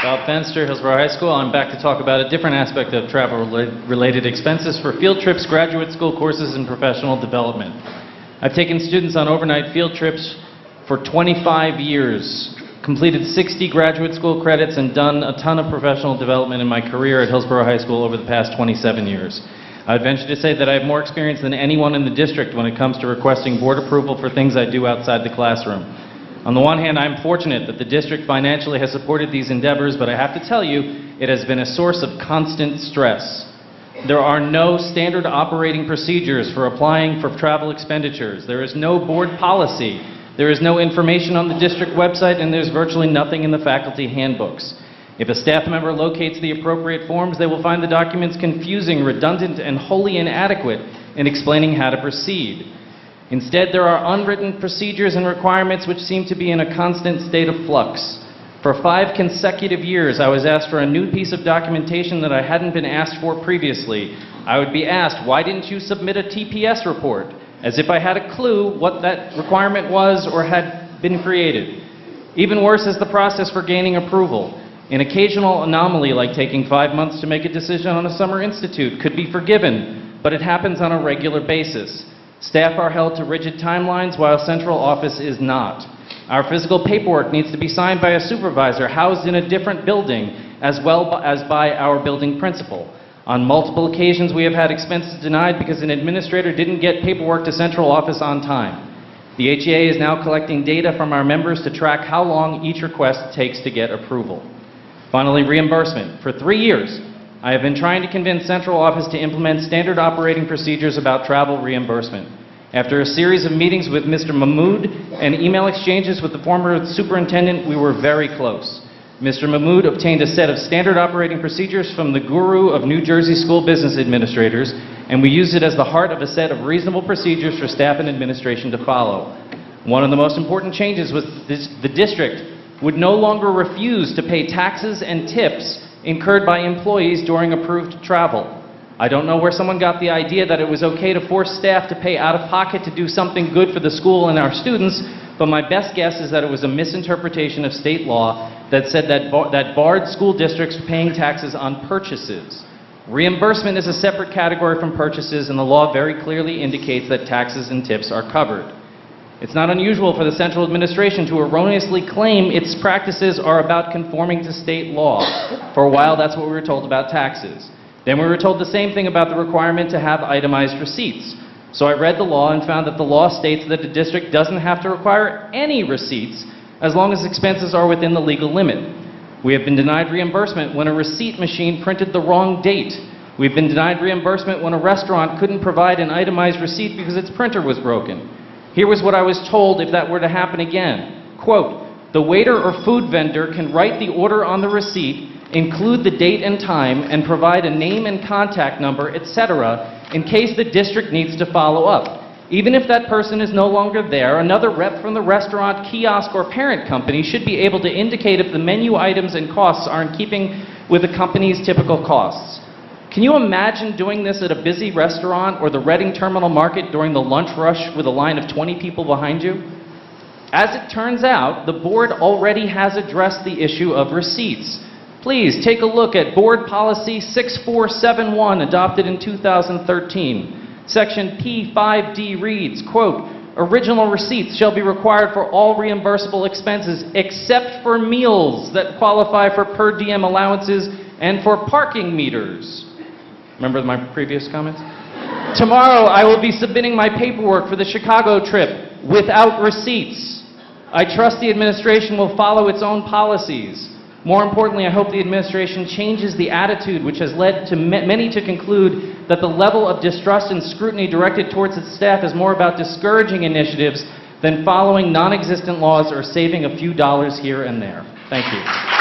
Bob Fenster, Hillsborough High School. I'm back to talk about a different aspect of travel-related expenses for field trips, graduate school courses, and professional development. I've taken students on overnight field trips for 25 years, completed 60 graduate school credits, and done a ton of professional development in my career at Hillsborough High School over the past 27 years. I'd venture to say that I have more experience than anyone in the district when it comes to requesting board approval for things I do outside the classroom. On the one hand, I'm fortunate that the district financially has supported these endeavors, but I have to tell you, it has been a source of constant stress. There are no standard operating procedures for applying for travel expenditures. There is no board policy. There is no information on the district website, and there's virtually nothing in the faculty handbooks. If a staff member locates the appropriate forms, they will find the documents confusing, redundant, and wholly inadequate in explaining how to proceed. Instead, there are unwritten procedures and requirements which seem to be in a constant state of flux. For 5 consecutive years, I was asked for a new piece of documentation that I hadn't been asked for previously. I would be asked, why didn't you submit a TPS report? As if I had a clue what that requirement was or had been created. Even worse is the process for gaining approval. An occasional anomaly like taking 5 months to make a decision on a summer institute could be forgiven, but it happens on a regular basis. Staff are held to rigid timelines while central office is not. Our physical paperwork needs to be signed by a supervisor housed in a different building, as well as by our building principal. On multiple occasions, we have had expenses denied because an administrator didn't get paperwork to central office on time. The HEA is now collecting data from our members to track how long each request takes to get approval. Finally, reimbursement. For 3 years, I have been trying to convince central office to implement standard operating procedures about travel reimbursement. After a series of meetings with Mr. Mahmood and email exchanges with the former superintendent, we were very close. Mr. Mahmood obtained a set of standard operating procedures from the guru of New Jersey school business administrators, and we used it as the heart of a set of reasonable procedures for staff and administration to follow. One of the most important changes was the district would no longer refuse to pay taxes and tips incurred by employees during approved travel. I don't know where someone got the idea that it was okay to force staff to pay out of pocket to do something good for the school and our students, but my best guess is that it was a misinterpretation of state law that said that barred school districts paying taxes on purchases. Reimbursement is a separate category from purchases, and the law very clearly indicates that taxes and tips are covered. It's not unusual for the central administration to erroneously claim its practices are about conforming to state law. For a while, that's what we were told about taxes. Then we were told the same thing about the requirement to have itemized receipts. So I read the law and found that the law states that the district doesn't have to require any receipts as long as expenses are within the legal limit. We have been denied reimbursement when a receipt machine printed the wrong date. We've been denied reimbursement when a restaurant couldn't provide an itemized receipt because its printer was broken. Here was what I was told if that were to happen again. Quote, the waiter or food vendor can write the order on the receipt, include the date and time, and provide a name and contact number, etc., in case the district needs to follow up. Even if that person is no longer there, another rep from the restaurant, kiosk, or parent company should be able to indicate if the menu items and costs are in keeping with the company's typical costs. Can you imagine doing this at a busy restaurant or the Reading Terminal Market during the lunch rush with a line of 20 people behind you? As it turns out, the board already has addressed the issue of receipts. Please take a look at Board Policy 6471, adopted in 2013. Section P5D reads, quote, original receipts shall be required for all reimbursable expenses except for meals that qualify for per diem allowances and for parking meters. Remember my previous comments? Tomorrow, I will be submitting my paperwork for the Chicago trip without receipts. I trust the administration will follow its own policies. More importantly, I hope the administration changes the attitude which has led to many to conclude that the level of distrust and scrutiny directed towards its staff is more about discouraging initiatives than following non-existent laws or saving a few dollars here and there. Thank you.